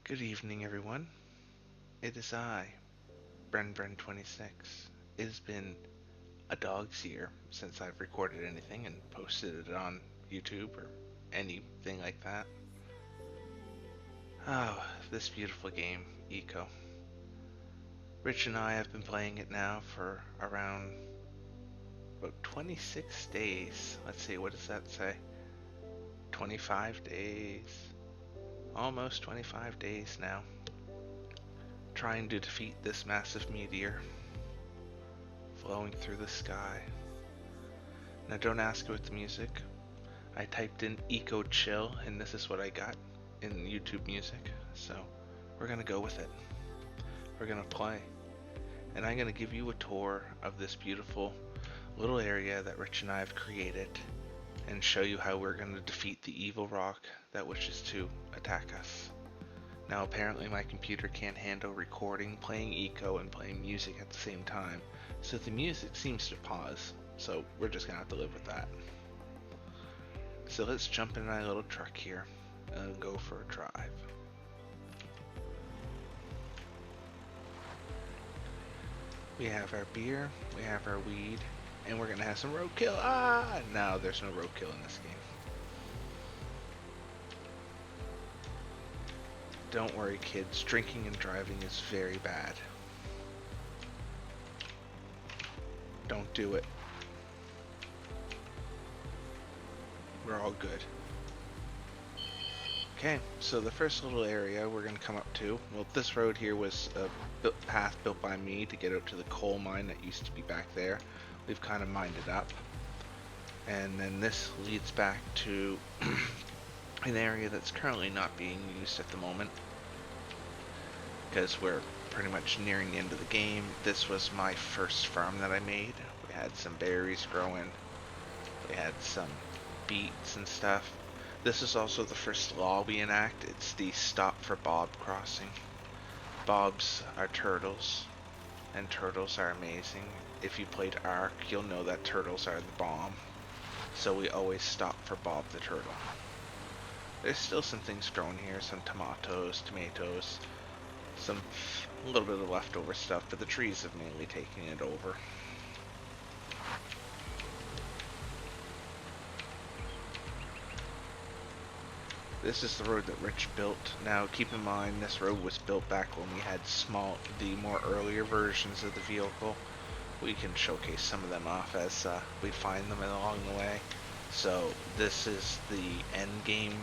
Good evening, everyone. It is I, BrenBren 26. It has been a dog's year since I've recorded anything and posted it on YouTube or anything like that. Oh, this beautiful game, Eco. Rich and I have been playing it now for around about 26 days. Let's see, what does that say? 25 days. Almost 25 days now. Trying to defeat this massive meteor flowing through the sky. Now don't ask about the music. I typed in Eco Chill and this is what I got in YouTube music. So we're gonna go with it. We're gonna play. And I'm gonna give you a tour of this beautiful little area that Rich and I have created and show you how we're gonna defeat the evil rock that wishes to attack us. Now apparently my computer can't handle recording, playing Eco, and playing music at the same time, so the music seems to pause, so we're just gonna have to live with that. So let's jump in my little truck here and go for a drive. We have our beer, we have our weed, and we're gonna have some roadkill. Ah! No, there's no roadkill in this game. Don't worry, kids, drinking and driving is very bad. Don't do it. We're all good. Okay, so the first little area we're going to come up to, well, this road here was a path built by me to get out to the coal mine that used to be back there. We've kind of mined it up. And then this leads back to an area that's currently not being used at the moment, because we're pretty much nearing the end of the game. This was my first farm that I made. We had some berries growing. We had some beets and stuff. This is also the first law we enact. It's the stop for bob crossing. Bobs are turtles, and turtles are amazing. If you played Ark, you'll know that turtles are the bomb. So we always stop for Bob the turtle. There's still some things growing here, some tomatoes, some a little bit of leftover stuff, but the trees have mainly taken it over. This is the road that Rich built. Now keep in mind this road was built back when we had the more earlier versions of the vehicle. We can showcase some of them off as we find them along the way. So this is the end game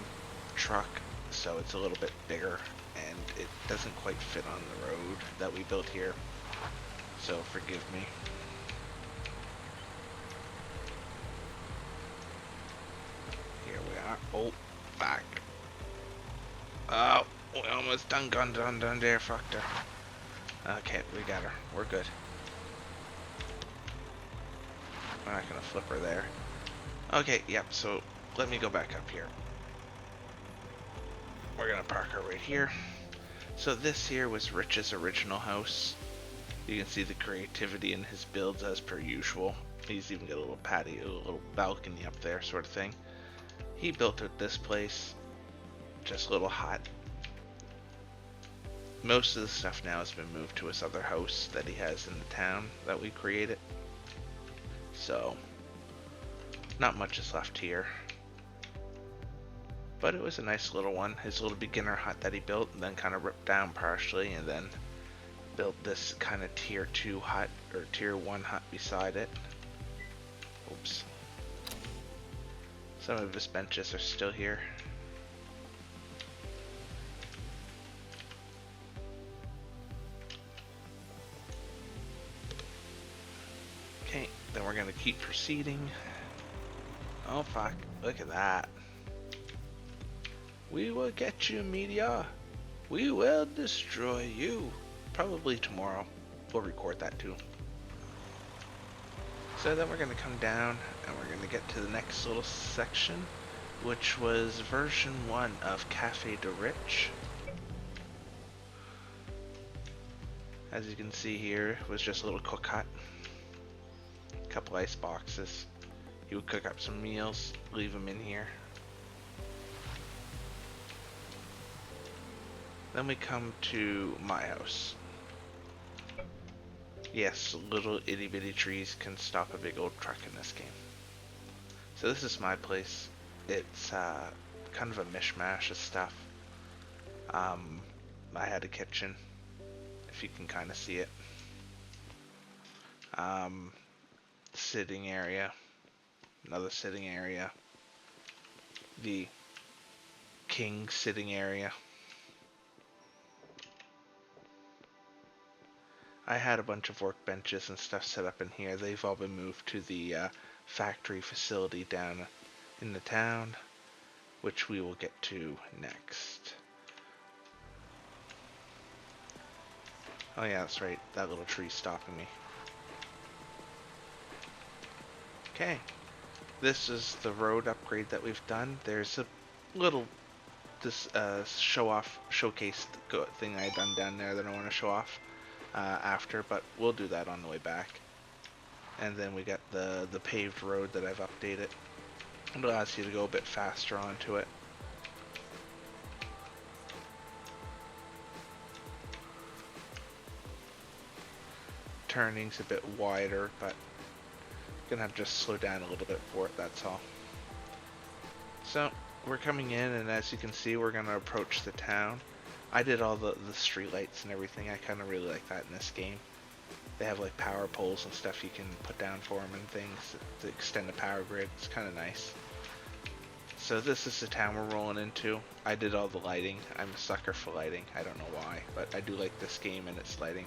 truck, so it's a little bit bigger and it doesn't quite fit on the road that we built here, so forgive me. Here we are. Oh, back. Oh, we almost done there, fucked her. Okay, we got her. We're good. We're not gonna flip her there. Okay, yep, so let me go back up here. We're gonna park her right here. So this here was Rich's original house. You can see the creativity in his builds as per usual. He's even got a little patio, a little balcony up there sort of thing. He built it this place. Just a little hut. Most of the stuff now has been moved to his other house that he has in the town that we created. So, not much is left here. But it was a nice little one. His little beginner hut that he built and then kind of ripped down partially and then built this kind of tier 2 hut or tier 1 hut beside it. Oops. Some of his benches are still here. Okay, then we're gonna keep proceeding. Oh fuck, look at that. We will get you, meteor. We will destroy you. Probably tomorrow. We'll record that too. So then we're going to come down and we're going to get to the next little section, which was version 1 of Cafe de Rich. As you can see here, it was just a little cook hut. A couple ice boxes. He would cook up some meals, leave them in here. Then we come to my house. Yes, little itty bitty trees can stop a big old truck in this game. So this is my place. It's kind of a mishmash of stuff. I had a kitchen, if you can kind of see it. Sitting area, another sitting area, the king sitting area. I had a bunch of workbenches and stuff set up in here. They've all been moved to the factory facility down in the town, which we will get to next. Oh yeah, that's right, that little tree's stopping me. Okay, this is the road upgrade that we've done. There's a little showcase thing I done down there that I want to show off after, but we'll do that on the way back. And then we got the paved road that I've updated. It allows you to go a bit faster onto it. Turning's a bit wider, but gonna have to just slow down a little bit for it, that's all. So we're coming in, and as you can see, we're gonna approach the town. I did all the street lights and everything. I kind of really like that in this game. They have like power poles and stuff you can put down for them and things to extend the power grid. It's kind of nice. So this is the town we're rolling into. I did all the lighting. I'm a sucker for lighting. I don't know why, but I do like this game and its lighting.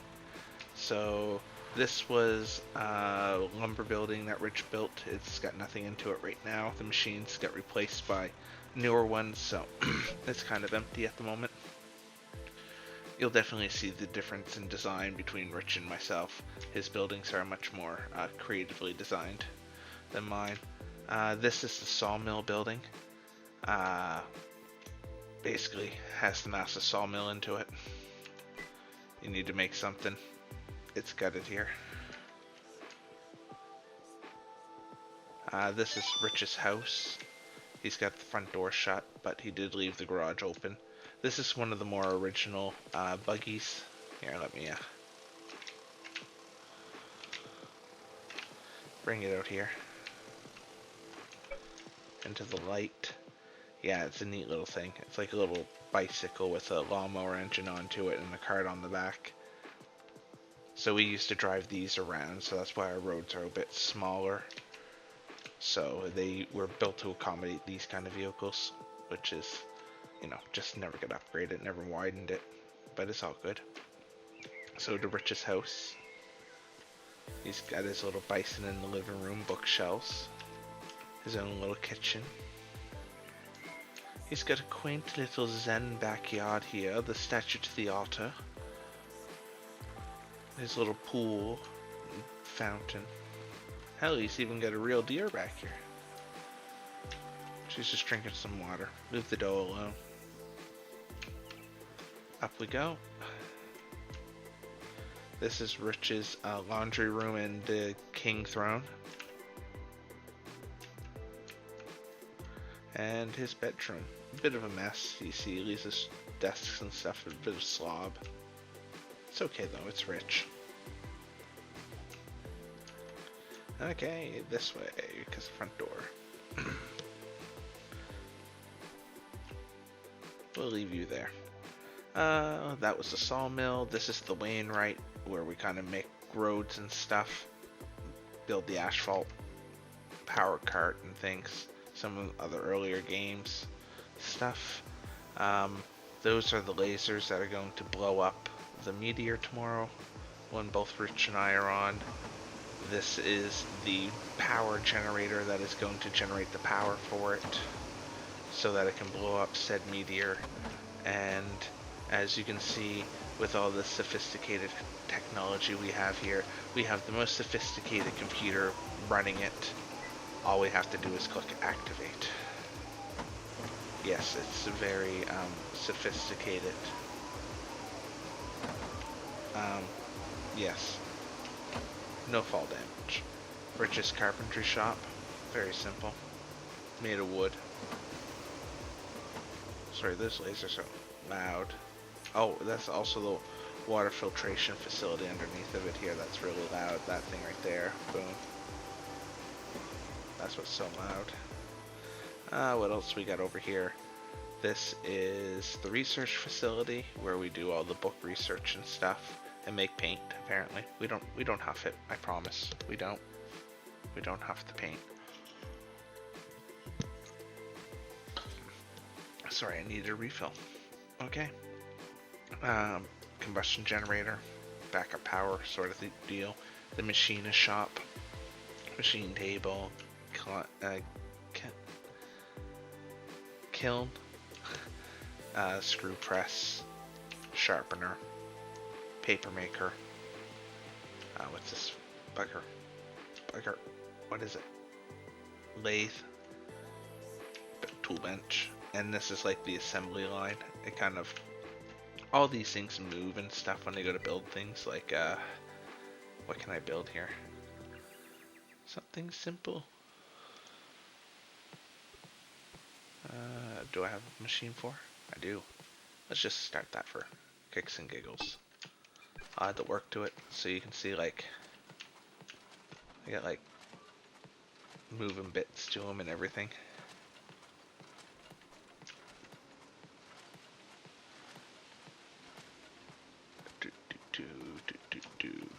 So this was a lumber building that Rich built. It's got nothing into it right now. The machines got replaced by newer ones, so it's kind of empty at the moment. You'll definitely see the difference in design between Rich and myself. His buildings are much more creatively designed than mine. This is the sawmill building. Basically has the massive sawmill into it. You need to make something. It's got it here. This is Rich's house. He's got the front door shut, but he did leave the garage open. This is one of the more original buggies. Here, let me bring it out here into the light. Yeah, it's a neat little thing. It's like a little bicycle with a lawnmower engine onto it and a cart on the back. So we used to drive these around, so that's why our roads are a bit smaller. So they were built to accommodate these kind of vehicles, which is, you know, just never got upgraded, never widened it, but it's all good. So to Rich's house, he's got his little bison in the living room, bookshelves, his own little kitchen. He's got a quaint little Zen backyard here, the statue to the altar, his little pool, fountain. Hell, he's even got a real deer back here. She's just drinking some water. Leave the doe alone. Up we go. This is Rich's laundry room and king throne. And his bedroom. A bit of a mess. You see, he leaves his desks and stuff, a bit of slob. It's okay though, it's Rich. Okay, this way, because the front door. We'll leave you there. That was the sawmill. This is the Wainwright, where we kind of make roads and stuff. Build the asphalt, power cart and things. Some of the other earlier games stuff. Those are the lasers that are going to blow up the meteor tomorrow, when both Rich and I are on. This is the power generator that is going to generate the power for it, so that it can blow up said meteor. And as you can see, with all the sophisticated technology we have here, we have the most sophisticated computer running it. All we have to do is click activate. Yes, it's very sophisticated. Yes. No fall damage. Rich's carpentry shop. Very simple. Made of wood. Sorry, those lasers are loud. Oh, that's also the water filtration facility underneath of it here. That's really loud. That thing right there. Boom. That's what's so loud. What else we got over here? This is the research facility where we do all the book research and stuff and make paint. Apparently, we don't have it. I promise. We don't have to paint. Sorry, I needed a refill. Okay. Combustion generator, backup power sort of deal. The machinist shop, machine table, kiln, screw press, sharpener, paper maker. What's this? Bugger. What is it? Lathe, tool bench, and this is like the assembly line. It kind of, all these things move and stuff when they go to build things. Like, what can I build here? Something simple. Do I have a machine for? I do. Let's just start that for kicks and giggles. I'll add the work to it so you can see, like, I got like moving bits to them and everything.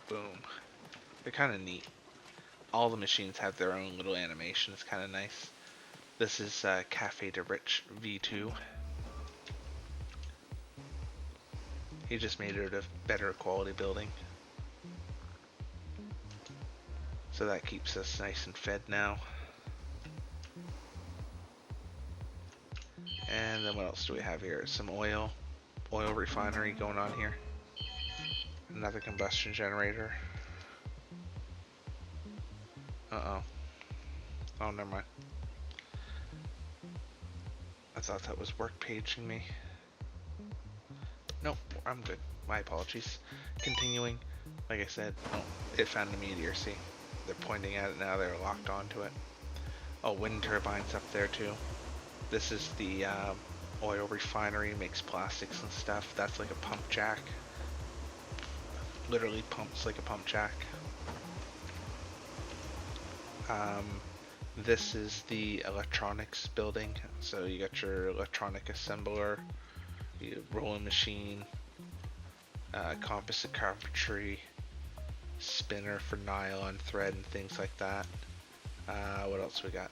Boom. They're kind of neat. All the machines have their own little animation. It's kind of nice. This is Cafe de Rich V2. He just made it a better quality building. So that keeps us nice and fed now. And then what else do we have here? Some oil refinery going on here. Another combustion generator. Uh-oh. Oh, never mind. I thought that was work paging me. Nope, I'm good. My apologies. Continuing. Like I said, oh, it found a meteor, see? They're pointing at it now, they're locked onto it. Oh, wind turbines up there too. This is the oil refinery, makes plastics and stuff. That's like a pump jack. Literally pumps like a pump jack. This is the electronics building. So you got your electronic assembler, your rolling machine, composite carpentry, spinner for nylon thread and things like that. What else we got?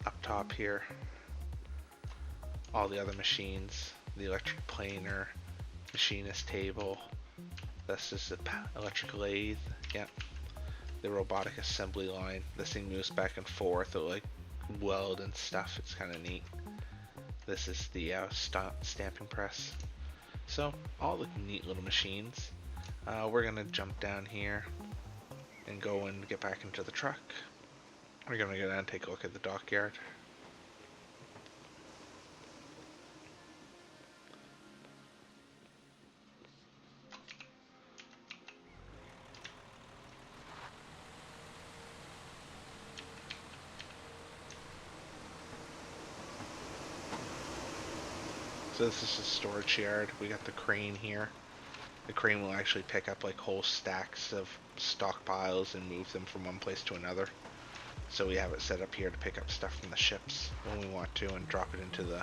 Up top here, all the other machines, the electric planer, machinist table. This is the electric lathe. Yep. The robotic assembly line. This thing moves back and forth. It'll like weld and stuff. It's kind of neat. This is the stamping press. So all the neat little machines. We're gonna jump down here and go and get back into the truck. We're gonna go down and take a look at the dockyard. So this is a storage yard. We got the crane here. The crane will actually pick up like whole stacks of stockpiles and move them from one place to another. So we have it set up here to pick up stuff from the ships when we want to and drop it into the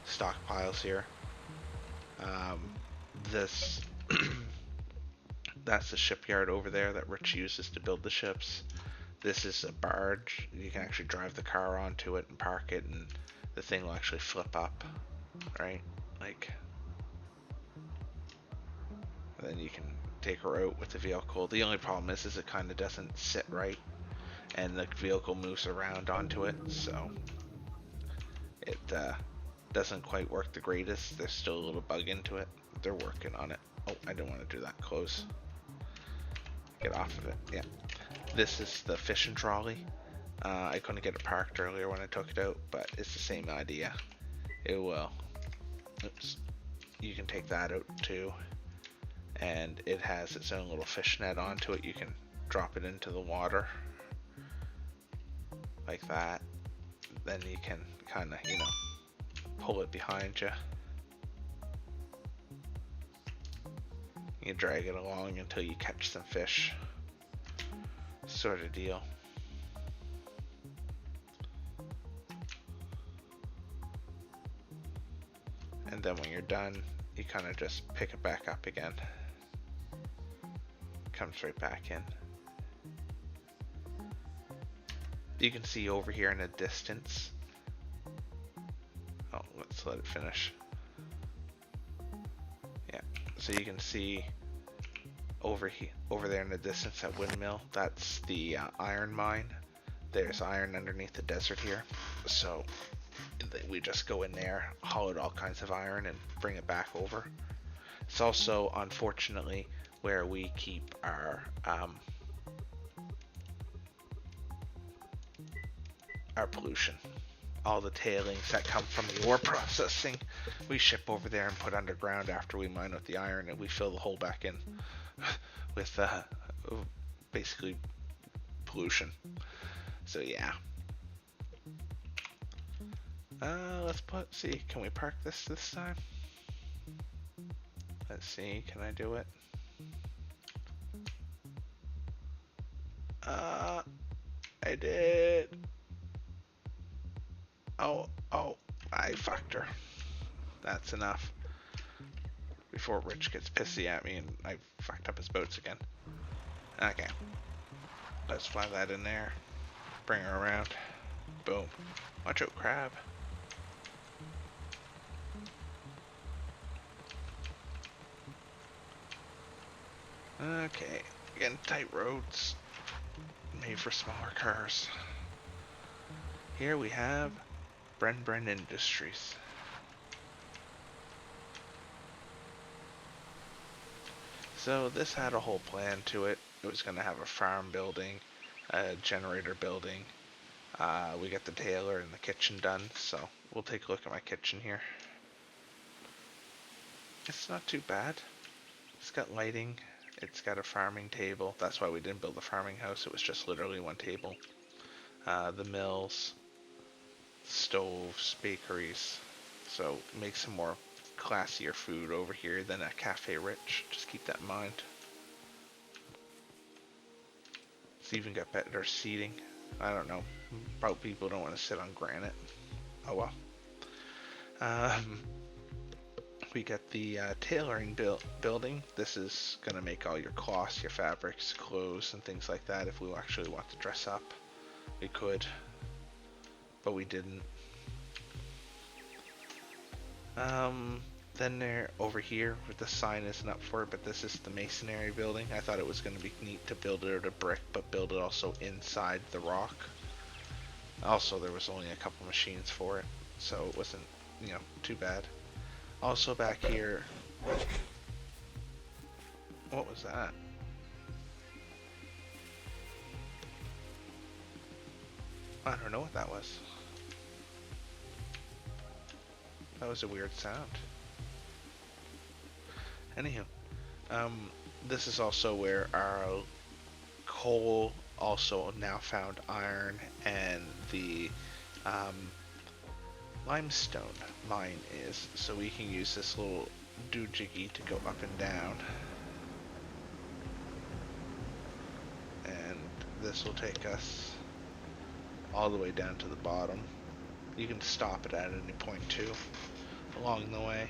stockpiles here. That's the shipyard over there that Rich uses to build the ships. This is a barge. You can actually drive the car onto it and park it, and the thing will actually flip up, right? Like, and then you can take her out with the vehicle. The only problem is it kind of doesn't sit right, and the vehicle moves around onto it, so it doesn't quite work the greatest. There's still a little bug into it. They're working on it. Oh, I didn't want to do that. Close. Get off of it. Yeah. This is the fishing trolley. I couldn't get it parked earlier when I took it out, but it's the same idea. It will. Oops. You can take that out too. And it has its own little fish net onto it. You can drop it into the water like that. Then you can kind of, pull it behind you. You drag it along until you catch some fish, sort of deal. And then when you're done, you kind of just pick it back up again. Comes right back in. You can see over here in the distance. Oh, let's let it finish. Yeah, so you can see over there in the distance, that windmill, that's the iron mine. There's iron underneath the desert here, so we just go in there, haul out all kinds of iron and bring it back over. It's also, unfortunately, where we keep our pollution. All the tailings that come from the ore processing, we ship over there and put underground after we mine out the iron, and we fill the hole back in with basically pollution. So yeah. Let's see, can we park this time? Let's see, can I do it? I did. Oh, I fucked her. That's enough. Before Rich gets pissy at me and I fucked up his boats again. Okay. Let's fly that in there. Bring her around. Boom. Watch out, crab. Okay. Again, tight roads. Made for smaller cars. Here we have BrenBren Industries. So this had a whole plan to it. It was going to have a farm building, a generator building. We got the tailor and the kitchen done, so we'll take a look at my kitchen here. It's not too bad. It's got lighting. It's got a farming table. That's why we didn't build the farming house. It was just literally one table. The mills, stoves, bakeries. So make some more classier food over here than a Cafe Rich. Just keep that in mind. It's even got better seating. I don't know. Probably people don't want to sit on granite. Oh well. We got the tailoring building. This is going to make all your cloths, your fabrics, clothes, and things like that. If we actually want to dress up, we could. But we didn't. Then there, over here, the sign isn't up for it, but this is the masonry building. I thought it was going to be neat to build it out of brick, but build it also inside the rock. Also, there was only a couple machines for it, so it wasn't, too bad. Also back here, what was that? I don't know what that was. That was a weird sound. Anywho, this is also where our coal also now found iron, and the limestone mine is, so we can use this little doojiggy to go up and down, and this will take us all the way down to the bottom. You can stop it at any point too along the way.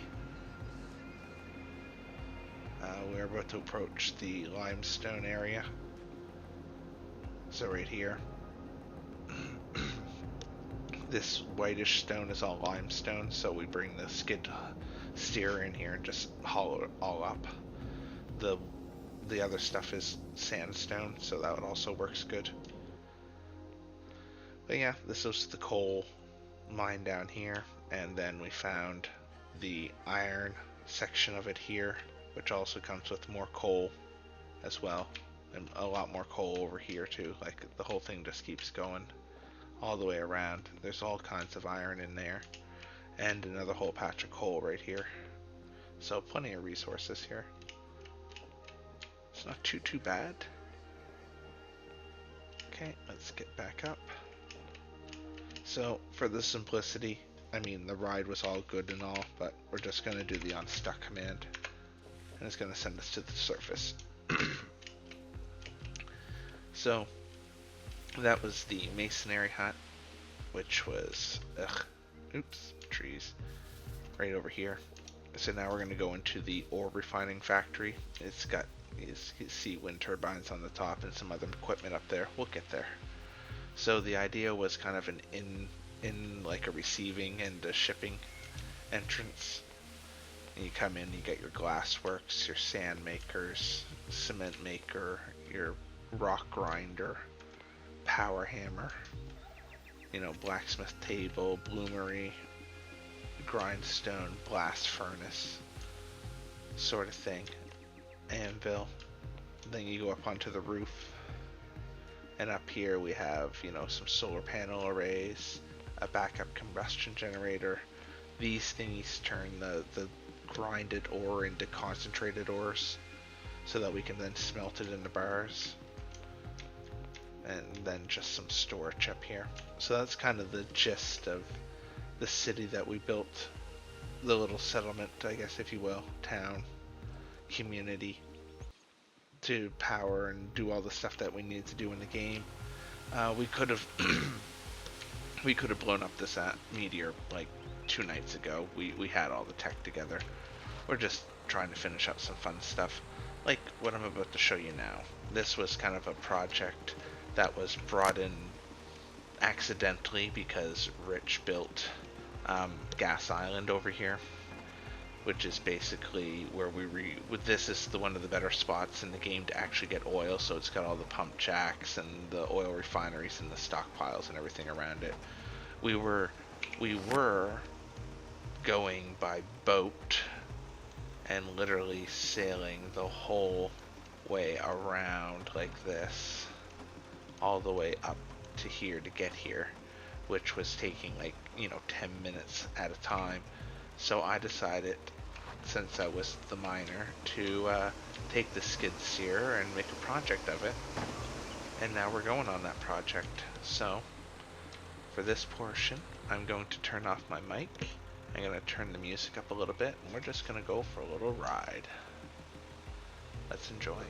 We're about to approach the limestone area, so right here. This whitish stone is all limestone, so we bring the skid steer in here and just haul it all up. The other stuff is sandstone, so that also works good. But yeah, this was the coal mine down here, and then we found the iron section of it here, which also comes with more coal as well, and a lot more coal over here too. Like, the whole thing just keeps going all the way around. There's all kinds of iron in there, and another whole patch of coal right here. So plenty of resources here. It's not too bad. Okay, let's get back up. So for the simplicity, I mean, the ride was all good and all, but we're just going to do the unstuck command and it's going to send us to the surface. So that was the masonry hut, which was, trees, right over here. So now we're going to go into the ore refining factory. It's got, you see wind turbines on the top and some other equipment up there. We'll get there. So the idea was kind of an in like a receiving and a shipping entrance. And you come in, you get your glassworks, your sand makers, cement maker, your rock grinder, power hammer, blacksmith table, bloomery, grindstone, blast furnace, sort of thing, anvil. Then you go up onto the roof, and up here we have, some solar panel arrays, a backup combustion generator. These thingies turn the grinded ore into concentrated ores, so that we can then smelt it into bars. And then just some storage up here. So that's kind of the gist of the city that we built, the little settlement, I guess, if you will, town, community, to power and do all the stuff that we need to do in the game. We could have blown up this meteor like 2 nights ago. We had all the tech together. We're just trying to finish up some fun stuff, like what I'm about to show you now. This was kind of a project that was brought in accidentally because Rich built Gas Island over here, which is basically where this is one of the better spots in the game to actually get oil. So it's got all the pump jacks and the oil refineries and the stockpiles and everything around it. We were going by boat and literally sailing the whole way around like this, all the way up to here to get here, which was taking like 10 minutes at a time. So I decided, since I was the miner, to take the skid steer and make a project of it, and now we're going on that project. So for this portion, I'm going to turn off my mic. I'm going to turn the music up a little bit, and we're just going to go for a little ride. Let's enjoy.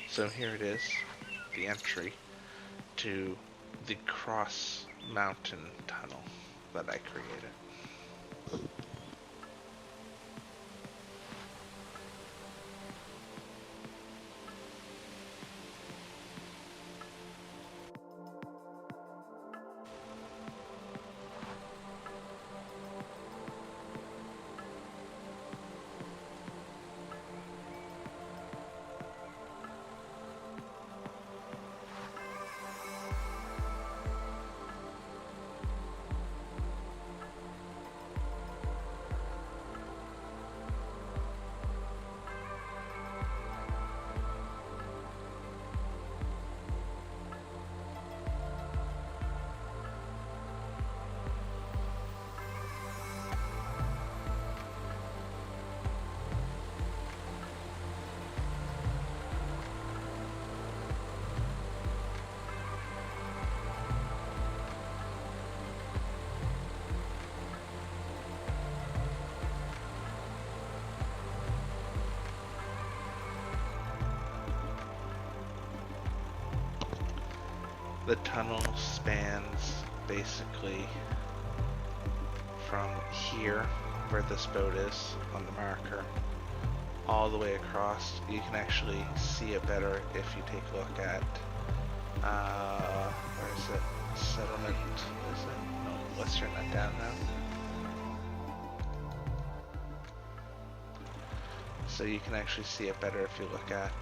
So here it is, the entry to the Cross Mountain Tunnel that I created. The tunnel spans basically from here, where this boat is on the marker, all the way across. You can actually see it better if you take a look at, where is it? Settlement, is it? No, let's turn that down now. So you can actually see it better if you look at,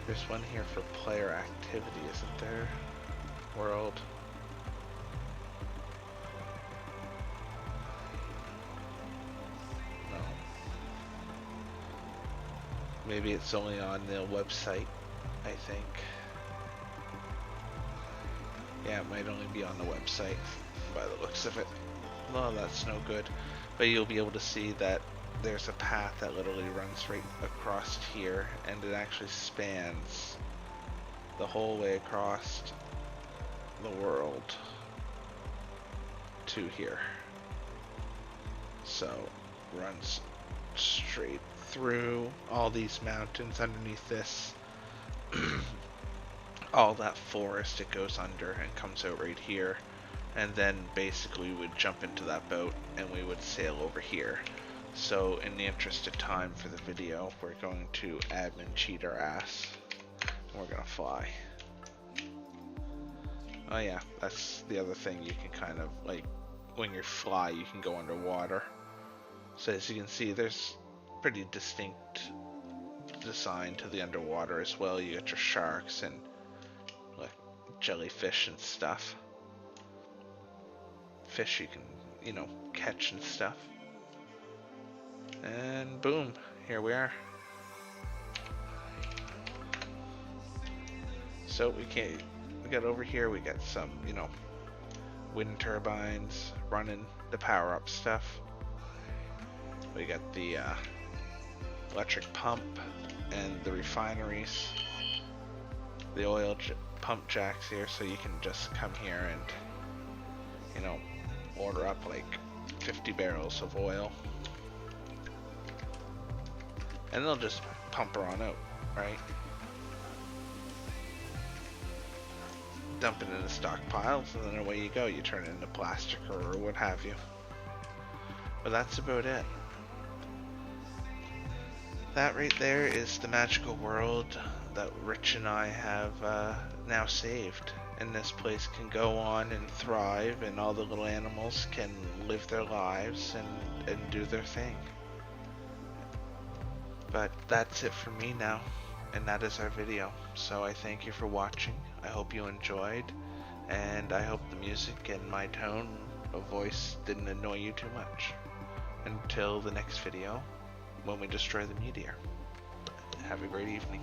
There's one here for player activity, isn't there? World. No. Maybe it's only on the website, I think. Yeah, it might only be on the website by the looks of it. Well, that's no good. But you'll be able to see that there's a path that literally runs right across here, and it actually spans the whole way across the world to here. So, runs straight through all these mountains underneath this. All that forest it goes under and comes out right here, and then basically we would jump into that boat and we would sail over here. So in the interest of time for the video, we're going to admin cheat our ass and we're gonna fly. Oh yeah, that's the other thing, you can kind of, like, when you fly you can go underwater. So as you can see, there's pretty distinct design to the underwater as well. You got your sharks and like jellyfish and stuff. Fish you can, you know, catch and stuff. And boom, here we are. So we got over here, we got some, you know, wind turbines running the power up stuff. We got the electric pump and the refineries, the oil pump jacks here, so you can just come here and, you know, order up like 50 barrels of oil and they'll just pump her on out, right? Dump it in the stockpiles and then away you go. You turn it into plastic or what have you. But that's about it. That right there is the magical world that Rich and I have now saved. And this place can go on and thrive, and all the little animals can live their lives and do their thing. But that's it for me now, and that is our video. So I thank you for watching. I hope you enjoyed, and I hope the music and my tone of voice didn't annoy you too much. Until the next video, when we destroy the meteor. Have a great evening.